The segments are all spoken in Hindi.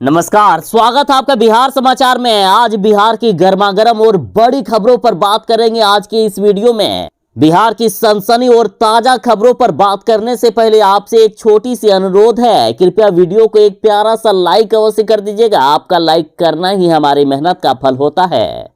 नमस्कार, स्वागत है आपका बिहार समाचार में। आज बिहार की गर्मागर्म और बड़ी खबरों पर बात करेंगे आज की इस वीडियो में। बिहार की सनसनी और ताजा खबरों पर बात करने से पहले आपसे एक छोटी सी अनुरोध है, कृपया वीडियो को एक प्यारा सा लाइक अवश्य कर दीजिएगा। आपका लाइक करना ही हमारी मेहनत का फल होता है।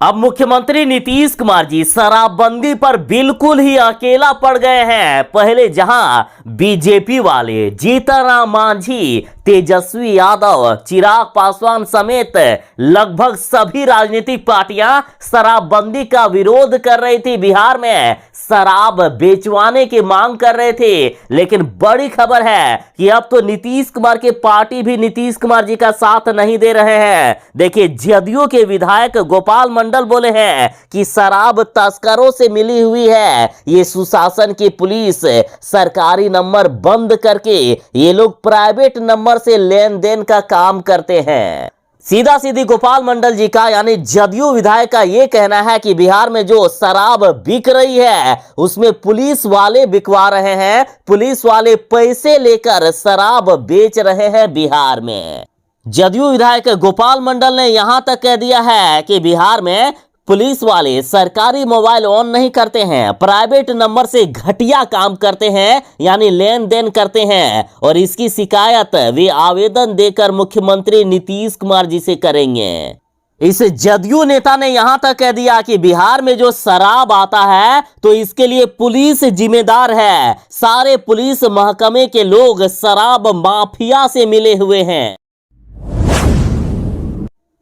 अब मुख्यमंत्री नीतीश कुमार जी शराबबंदी पर बिल्कुल ही अकेला पड़ गए हैं। पहले जहां बीजेपी वाले जीतनराम मांझी, तेजस्वी यादव, चिराग पासवान समेत लगभग सभी राजनीतिक पार्टियां शराबबंदी का विरोध कर रही थी, बिहार में शराब बेचवाने की मांग कर रहे थे। लेकिन बड़ी खबर है कि अब तो नीतीश कुमार के पार्टी भी नीतीश कुमार जी का साथ नहीं दे रहे हैं। देखिए, जदयू के विधायक गोपाल मंडल बोले हैं कि शराब तस्करों से मिली हुई है। ये सुशासन की पुलिस सरकारी नंबर बंद करके ये लोग प्राइवेट नंबर से लेन देन का काम करते हैं। सीधा सीधी गोपाल मंडल जी का यानी जदयू विधायक का यह कहना है कि बिहार में जो शराब बिक रही है उसमें पुलिस वाले बिकवा रहे हैं। पुलिस वाले पैसे लेकर शराब बेच रहे हैं बिहार में। जदयू विधायक गोपाल मंडल ने यहां तक कह दिया है कि बिहार में पुलिस वाले सरकारी मोबाइल ऑन नहीं करते हैं, प्राइवेट नंबर से घटिया काम करते हैं, यानी लेन देन करते हैं। और इसकी शिकायत वे आवेदन देकर मुख्यमंत्री नीतीश कुमार जी से करेंगे। इस जदयू नेता ने यहां तक कह दिया कि बिहार में जो शराब आता है तो इसके लिए पुलिस जिम्मेदार है। सारे पुलिस महकमे के लोग शराब माफिया से मिले हुए हैं।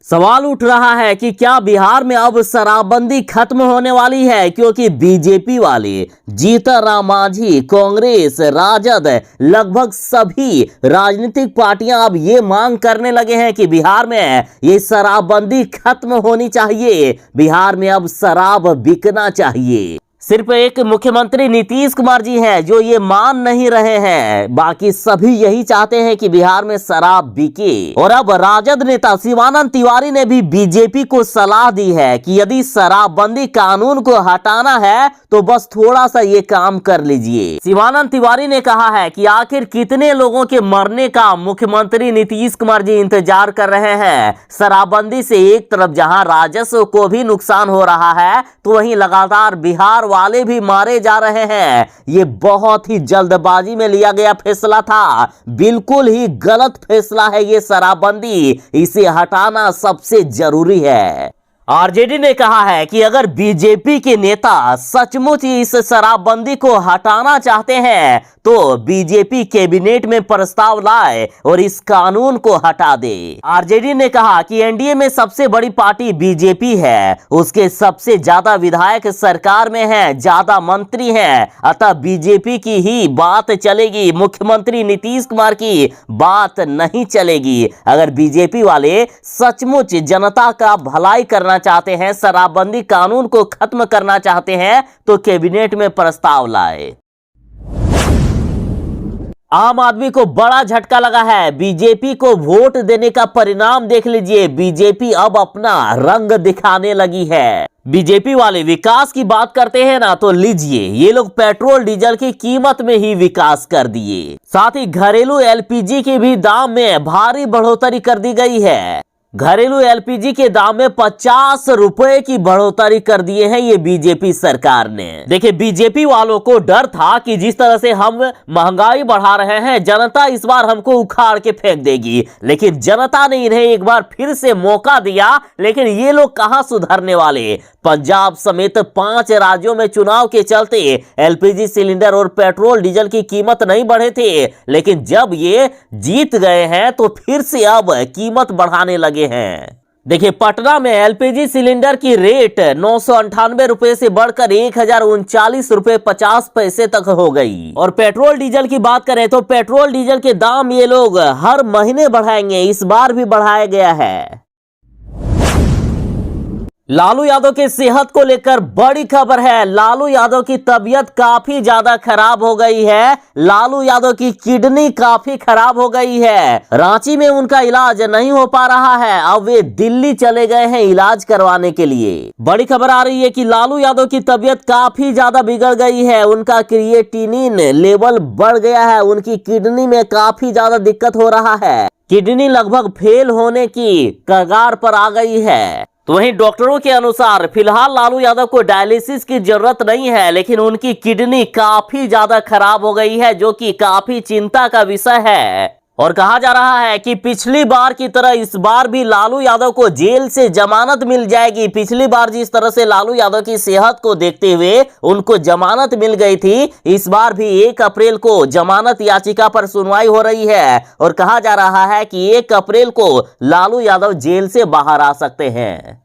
सवाल उठ रहा है कि क्या बिहार में अब शराबबंदी खत्म होने वाली है, क्योंकि बीजेपी वाले, जीतनराम मांझी, कांग्रेस, राजद, लगभग सभी राजनीतिक पार्टियां अब ये मांग करने लगे हैं कि बिहार में ये शराबबंदी खत्म होनी चाहिए। बिहार में अब शराब बिकना चाहिए। सिर्फ एक मुख्यमंत्री नीतीश कुमार जी हैं जो ये मान नहीं रहे हैं, बाकी सभी यही चाहते हैं कि बिहार में शराब बिके। और अब राजद नेता शिवानंद तिवारी ने भी बीजेपी को सलाह दी है कि यदि शराबबंदी कानून को हटाना है तो बस थोड़ा सा ये काम कर लीजिए। शिवानंद तिवारी ने कहा है कि आखिर कितने लोगों के मरने का मुख्यमंत्री नीतीश कुमार जी इंतजार कर रहे हैं। शराबबंदी से एक तरफ जहां राजस्व को भी नुकसान हो रहा है तो वहीं लगातार बिहार वाले भी मारे जा रहे हैं। ये बहुत ही जल्दबाजी में लिया गया फैसला था, बिल्कुल ही गलत फैसला है ये शराबबंदी। इसे हटाना सबसे जरूरी है। आरजेडी ने कहा है कि अगर बीजेपी के नेता सचमुच इस शराबबंदी को हटाना चाहते हैं तो बीजेपी कैबिनेट में प्रस्ताव लाए और इस कानून को हटा दे। आरजेडी ने कहा कि एनडीए में सबसे बड़ी पार्टी बीजेपी है, उसके सबसे ज्यादा विधायक सरकार में हैं, ज्यादा मंत्री हैं, अतः बीजेपी की ही बात चलेगी, मुख्यमंत्री नीतीश कुमार की बात नहीं चलेगी। अगर बीजेपी वाले सचमुच जनता का भलाई करना चाहते हैं, शराबबंदी कानून को खत्म करना चाहते हैं तो कैबिनेट में प्रस्ताव लाए। आम आदमी को बड़ा झटका लगा है। बीजेपी को वोट देने का परिणाम देख लीजिए। बीजेपी अब अपना रंग दिखाने लगी है। बीजेपी वाले विकास की बात करते हैं ना, तो लीजिए, ये लोग पेट्रोल डीजल की कीमत में ही विकास कर दिए। साथ ही घरेलू एलपीजी के भी दाम में भारी बढ़ोतरी कर दी गई है। घरेलू एलपीजी के दाम में 50 रुपए की बढ़ोतरी कर दिए हैं ये बीजेपी सरकार ने। देखिए, बीजेपी वालों को डर था कि जिस तरह से हम महंगाई बढ़ा रहे हैं, जनता इस बार हमको उखाड़ के फेंक देगी। लेकिन जनता ने इन्हें एक बार फिर से मौका दिया, लेकिन ये लोग कहां सुधरने वाले। पंजाब समेत 5 राज्यों में चुनाव के चलते एलपीजी सिलेंडर और पेट्रोल डीजल की कीमत नहीं बढ़े थे, लेकिन जब ये जीत गए हैं तो फिर से अब कीमत बढ़ाने लगे हैं। देखिए, पटना में एलपीजी सिलेंडर की रेट 998 रुपए से बढ़कर 1039 रुपए 50 पैसे तक हो गई। और पेट्रोल डीजल की बात करें तो पेट्रोल डीजल के दाम ये लोग हर महीने बढ़ाएंगे, इस बार भी बढ़ाया गया है। लालू यादव की सेहत को लेकर बड़ी खबर है। लालू यादव की तबीयत काफी ज्यादा खराब हो गई है। लालू यादव की किडनी काफी खराब हो गई है। रांची में उनका इलाज नहीं हो पा रहा है। अब वे दिल्ली चले गए हैं इलाज करवाने के लिए। बड़ी खबर आ रही है कि लालू यादव की तबीयत काफी ज्यादा बिगड़ गई है। उनका क्रिएटिनिन लेवल बढ़ गया है। उनकी किडनी में काफी ज्यादा दिक्कत हो रहा है। किडनी लगभग फेल होने की कगार पर आ गई है। तो वहीं डॉक्टरों के अनुसार फिलहाल लालू यादव को डायलिसिस की जरूरत नहीं है, लेकिन उनकी किडनी काफी ज्यादा खराब हो गई है, जो कि काफी चिंता का विषय है। और कहा जा रहा है कि पिछली बार की तरह इस बार भी लालू यादव को जेल से जमानत मिल जाएगी। पिछली बार जिस तरह से लालू यादव की सेहत को देखते हुए उनको जमानत मिल गई थी, इस बार भी 1 अप्रैल को जमानत याचिका पर सुनवाई हो रही है। और कहा जा रहा है कि 1 अप्रैल को लालू यादव जेल से बाहर आ सकते हैं।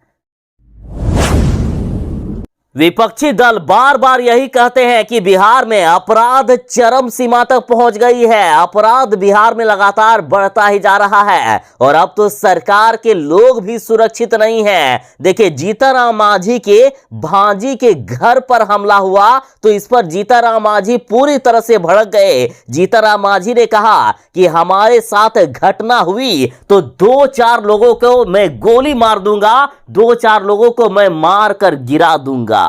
विपक्षी दल बार बार यही कहते हैं कि बिहार में अपराध चरम सीमा तक पहुंच गई है। अपराध बिहार में लगातार बढ़ता ही जा रहा है और अब तो सरकार के लोग भी सुरक्षित नहीं हैं। देखिए, जीतनराम मांझी के भांजी के घर पर हमला हुआ तो इस पर जीतनराम मांझी पूरी तरह से भड़क गए। जीतनराम मांझी ने कहा कि हमारे साथ घटना हुई तो 2-4 लोगों को मैं गोली मार दूंगा, 2-4 लोगों को मैं मार कर गिरा दूंगा।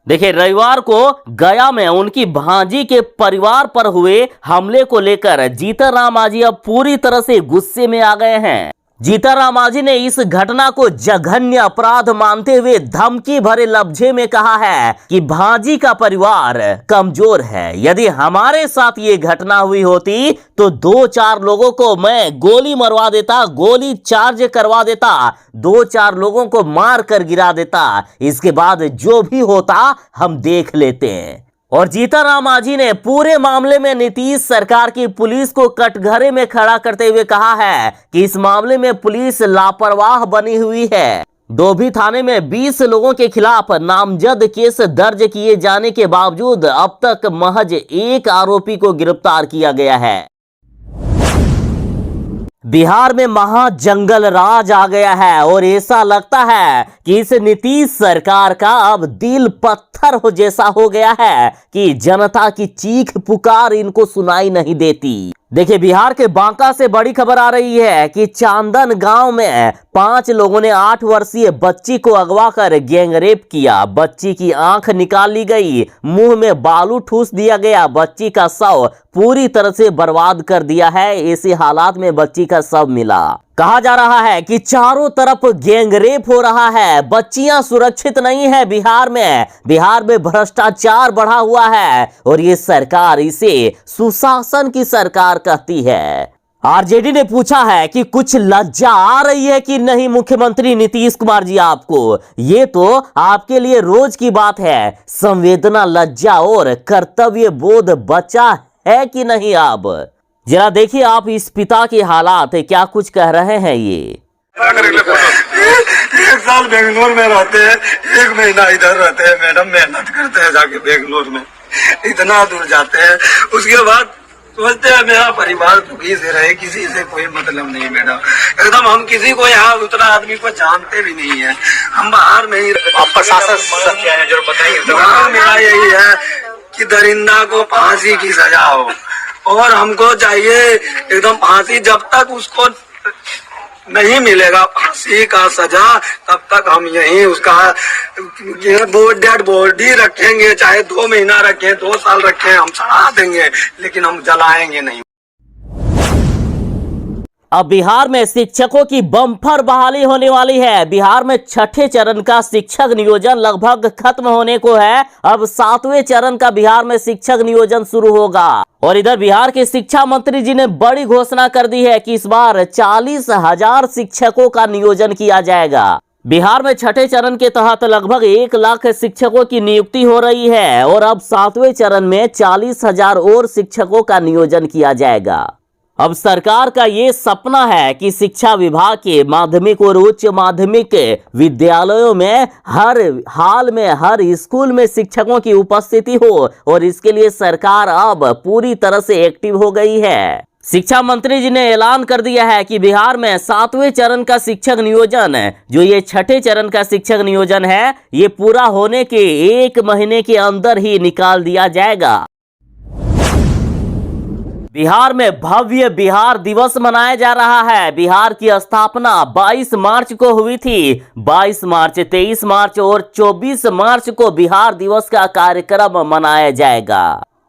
देखिए, रविवार को गया में उनकी भांजी के परिवार पर हुए हमले को लेकर जीतनराम मांझी अब पूरी तरह से गुस्से में आ गए हैं। जीतनराम मांझी ने इस घटना को जघन्य अपराध मानते हुए धमकी भरे लफ्जे में कहा है कि भांजी का परिवार कमजोर है। यदि हमारे साथ ये घटना हुई होती तो 2-4 लोगों को मैं गोली मरवा देता, गोली चार्ज करवा देता, 2-4 लोगों को मार कर गिरा देता। इसके बाद जो भी होता हम देख लेते हैं। और जीतनराम मांझी ने पूरे मामले में नीतीश सरकार की पुलिस को कटघरे में खड़ा करते हुए कहा है कि इस मामले में पुलिस लापरवाह बनी हुई है। डोभी थाने में 20 लोगों के खिलाफ नामजद केस दर्ज किए जाने के बावजूद अब तक महज 1 आरोपी को गिरफ्तार किया गया है। बिहार में महाजंगल राज आ गया है और ऐसा लगता है कि इस नीतीश सरकार का अब दिल पत्थर हो जैसा हो गया है कि जनता की चीख पुकार इनको सुनाई नहीं देती। देखिए, बिहार के बांका से बड़ी खबर आ रही है कि चांदन गांव में 5 लोगों ने 8 वर्षीय बच्ची को अगवा कर गैंगरेप किया। बच्ची की आंख निकाल ली गई, मुंह में बालू ठूस दिया गया, बच्ची का शव पूरी तरह से बर्बाद कर दिया है। ऐसे हालात में बच्ची का शव मिला। कहा जा रहा है कि चारों तरफ गैंगरेप हो रहा है, बच्चियां सुरक्षित नहीं है बिहार में। बिहार में भ्रष्टाचार बढ़ा हुआ है और ये सरकार इसे सुशासन की सरकार कहती है। आरजेडी ने पूछा है कि कुछ लज्जा आ रही है कि नहीं मुख्यमंत्री नीतीश कुमार जी आपको? ये तो आपके लिए रोज की बात है। संवेदना, लज्जा और कर्तव्य बोध बचा है कि नहीं? आप जरा देखिए आप इस पिता के हालात क्या कुछ कह रहे हैं। ये 1 साल बेंगलोर में रहते हैं, 1 महीना इधर रहते हैं। मैडम मेहनत करते हैं जाके बेंगलोर में, इतना दूर जाते हैं। उसके बाद सोचते हैं मेरा परिवार सुखी से रहे, किसी से कोई मतलब नहीं। मैडम एकदम हम किसी को यहाँ उतना आदमी को जानते भी नहीं है। हम बाहर में ही। आप प्रशासन क्या है जरूर बताइए। मेरा यही है कि दरिंदा को फांसी की सजा हो और हमको चाहिए एकदम फांसी। जब तक उसको नहीं मिलेगा फांसी का सजा, तब तक हम यहीं उसका डेड बॉडी रखेंगे, चाहे 2 महीना रखें, 2 साल रखें, हम सड़ा देंगे, लेकिन हम जलाएंगे नहीं। अब बिहार में शिक्षकों की बम्पर बहाली होने वाली है। बिहार में 6ठे चरण का शिक्षक नियोजन लगभग खत्म होने को है। अब 7वें चरण का बिहार में शिक्षक नियोजन शुरू होगा। और इधर बिहार के शिक्षा मंत्री जी ने बड़ी घोषणा कर दी है कि इस बार 40,000 शिक्षकों का नियोजन किया जाएगा। बिहार में 6ठे चरण के तहत लगभग 1 लाख शिक्षकों की नियुक्ति हो रही है और अब 7वें चरण में 40,000 और शिक्षकों का नियोजन किया जाएगा। अब सरकार का ये सपना है कि शिक्षा विभाग के माध्यमिक और उच्च माध्यमिक विद्यालयों में हर हाल में हर स्कूल में शिक्षकों की उपस्थिति हो और इसके लिए सरकार अब पूरी तरह से एक्टिव हो गई है। शिक्षा मंत्री जी ने ऐलान कर दिया है कि बिहार में 7वें चरण का शिक्षक नियोजन, जो ये 6ठे चरण का शिक्षक नियोजन है, ये पूरा होने के 1 महीने के अंदर ही निकाल दिया जाएगा। बिहार में भव्य बिहार दिवस मनाया जा रहा है। बिहार की स्थापना 22 मार्च को हुई थी। 22 मार्च, 23 मार्च और 24 मार्च को बिहार दिवस का कार्यक्रम मनाया जाएगा।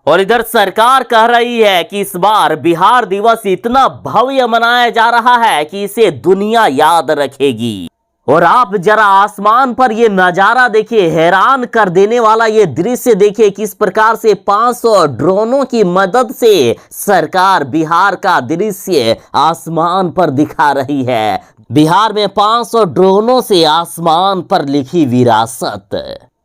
और इधर सरकार कह रही है कि इस बार बिहार दिवस इतना भव्य मनाया जा रहा है कि इसे दुनिया याद रखेगी। और आप जरा आसमान पर ये नजारा देखिए, हैरान कर देने वाला ये दृश्य देखिए, किस प्रकार से 500 ड्रोनों की मदद से सरकार बिहार का दृश्य आसमान पर दिखा रही है। बिहार में 500 ड्रोनों से आसमान पर लिखी विरासत।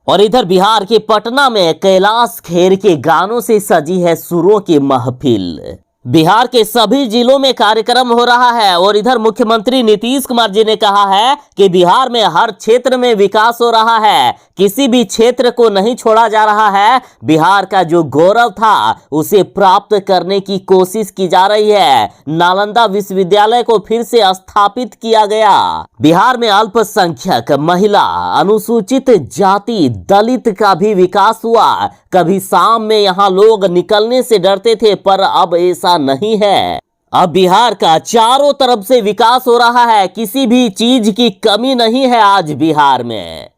और इधर बिहार के पटना में कैलाश खेर के गानों से सजी है सुरों की महफिल। बिहार के सभी जिलों में कार्यक्रम हो रहा है। और इधर मुख्यमंत्री नीतीश कुमार जी ने कहा है कि बिहार में हर क्षेत्र में विकास हो रहा है, किसी भी क्षेत्र को नहीं छोड़ा जा रहा है। बिहार का जो गौरव था उसे प्राप्त करने की कोशिश की जा रही है। नालंदा विश्वविद्यालय को फिर से स्थापित किया गया। बिहार में अल्पसंख्यक, महिला, अनुसूचित जाति, दलित का भी विकास हुआ। कभी शाम में यहाँ लोग निकलने से डरते थे, पर अब ऐसा नहीं है। अब बिहार का चारों तरफ से विकास हो रहा है, किसी भी चीज की कमी नहीं है आज बिहार में।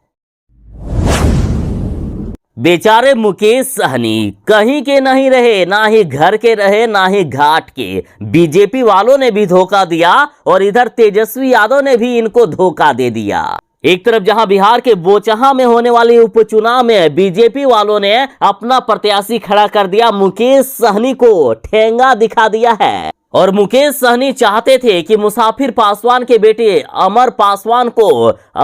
बेचारे मुकेश सहनी कहीं के नहीं रहे, ना ही घर के रहे, ना ही घाट के। बीजेपी वालों ने भी धोखा दिया और इधर तेजस्वी यादव ने भी इनको धोखा दे दिया। एक तरफ जहां बिहार के बोचहां में होने वाले उपचुनाव में बीजेपी वालों ने अपना प्रत्याशी खड़ा कर दिया, मुकेश सहनी को ठेंगा दिखा दिया है। और मुकेश सहनी चाहते थे कि मुसाफिर पासवान के बेटे अमर पासवान को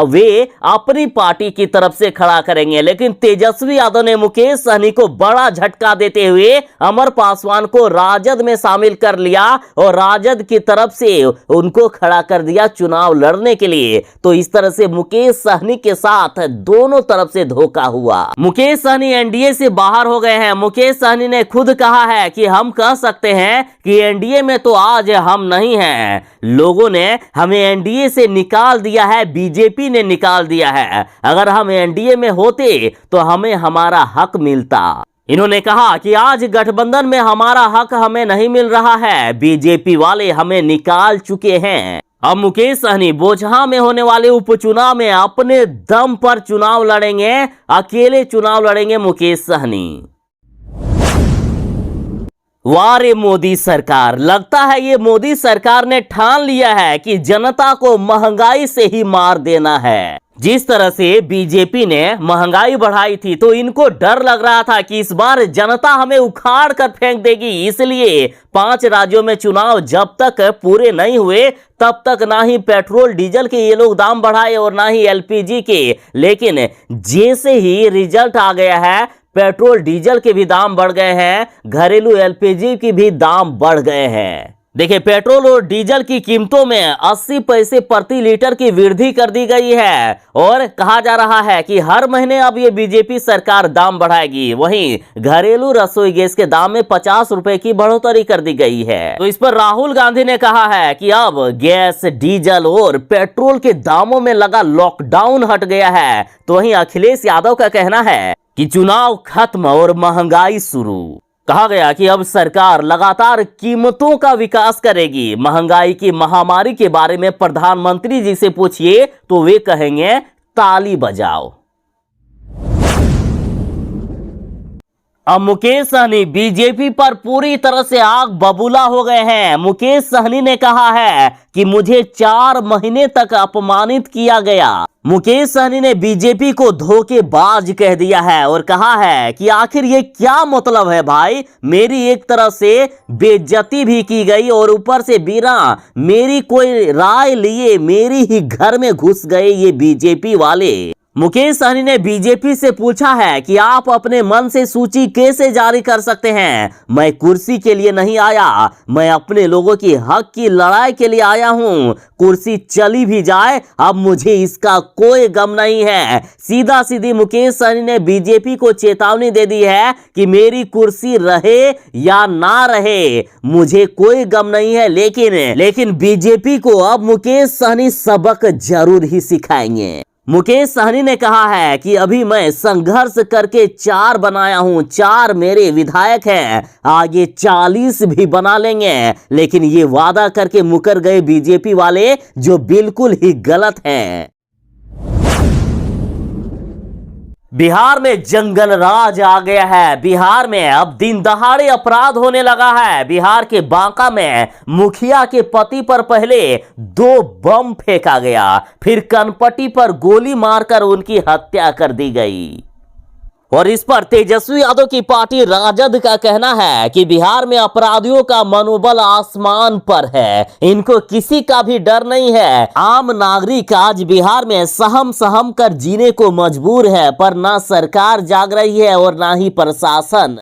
वे अपनी पार्टी की तरफ से खड़ा करेंगे, लेकिन तेजस्वी यादव ने मुकेश सहनी को बड़ा झटका देते हुए अमर पासवान को राजद में शामिल कर लिया और राजद की तरफ से उनको खड़ा कर दिया चुनाव लड़ने के लिए। तो इस तरह से मुकेश सहनी के साथ दोनों तरफ से धोखा हुआ। मुकेश सहनी एनडीए से बाहर हो गए हैं। मुकेश सहनी ने खुद कहा है कि हम कह सकते हैं कि एनडीए में तो आज हम नहीं हैं, लोगों ने हमें एनडीए से निकाल दिया है, बीजेपी ने निकाल दिया है। अगर हम एनडीए में होते तो हमें हमारा हक मिलता। इन्होंने कहा कि आज गठबंधन में हमारा हक हमें नहीं मिल रहा है, बीजेपी वाले हमें निकाल चुके हैं। अब मुकेश सहनी बोचहां में होने वाले उपचुनाव में अपने दम पर चुनाव लड़ेंगे, अकेले चुनाव लड़ेंगे मुकेश सहनी। वाह रे मोदी सरकार, लगता है ये मोदी सरकार ने ठान लिया है कि जनता को महंगाई से ही मार देना है। जिस तरह से बीजेपी ने महंगाई बढ़ाई थी तो इनको डर लग रहा था कि इस बार जनता हमें उखाड़ कर फेंक देगी, इसलिए 5 राज्यों में चुनाव जब तक पूरे नहीं हुए तब तक ना ही पेट्रोल डीजल के ये लोग दाम बढ़ाए और ना ही एलपीजी के। लेकिन जैसे ही रिजल्ट आ गया है, पेट्रोल डीजल के भी दाम बढ़ गए हैं, घरेलू एलपीजी की भी दाम बढ़ गए हैं। देखिए, पेट्रोल और डीजल की कीमतों में 80 पैसे प्रति लीटर की वृद्धि कर दी गई है और कहा जा रहा है कि हर महीने अब ये बीजेपी सरकार दाम बढ़ाएगी। वहीं घरेलू रसोई गैस के दाम में 50 रुपए की बढ़ोतरी कर दी गई है। तो इस पर राहुल गांधी ने कहा है कि अब गैस, डीजल और पेट्रोल के दामों में लगा लॉकडाउन हट गया है। तो वहीं अखिलेश यादव का कहना है कि चुनाव खत्म और महंगाई शुरू। कहा गया कि अब सरकार लगातार कीमतों का विकास करेगी। महंगाई की महामारी के बारे में प्रधानमंत्री जी से पूछिए तो वे कहेंगे ताली बजाओ। अब मुकेश सहनी बीजेपी पर पूरी तरह से आग बबूला हो गए हैं। मुकेश सहनी ने कहा है कि मुझे 4 महीने तक अपमानित किया गया। मुकेश सहनी ने बीजेपी को धोखेबाज कह दिया है और कहा है कि आखिर ये क्या मतलब है भाई, मेरी एक तरह से बेइज्जती भी की गई और ऊपर से बिना मेरी कोई राय लिए मेरी ही घर में घुस गए ये बीजेपी वाले। मुकेश सहनी ने बीजेपी से पूछा है कि आप अपने मन से सूची कैसे जारी कर सकते हैं। मैं कुर्सी के लिए नहीं आया, मैं अपने लोगों की हक की लड़ाई के लिए आया हूं। कुर्सी चली भी जाए अब मुझे इसका कोई गम नहीं है। सीधा सीधी मुकेश सहनी ने बीजेपी को चेतावनी दे दी है कि मेरी कुर्सी रहे या ना रहे मुझे कोई गम नहीं है, लेकिन बीजेपी को अब मुकेश सहनी सबक जरूर ही सिखाएंगे। मुकेश सहनी ने कहा है कि अभी मैं संघर्ष करके 4 बनाया हूं, 4 मेरे विधायक हैं, आगे 40 भी बना लेंगे। लेकिन ये वादा करके मुकर गए बीजेपी वाले, जो बिल्कुल ही गलत है। बिहार में जंगल राज आ गया है। बिहार में अब दिन दहाड़े अपराध होने लगा है। बिहार के बांका में मुखिया के पति पर पहले 2 बम फेंका गया, फिर कनपटी पर गोली मारकर उनकी हत्या कर दी गई। और इस पर तेजस्वी यादव की पार्टी राजद का कहना है कि बिहार में अपराधियों का मनोबल आसमान पर है, इनको किसी का भी डर नहीं है। आम नागरिक आज बिहार में सहम कर जीने को मजबूर है, पर ना सरकार जाग रही है और ना ही प्रशासन।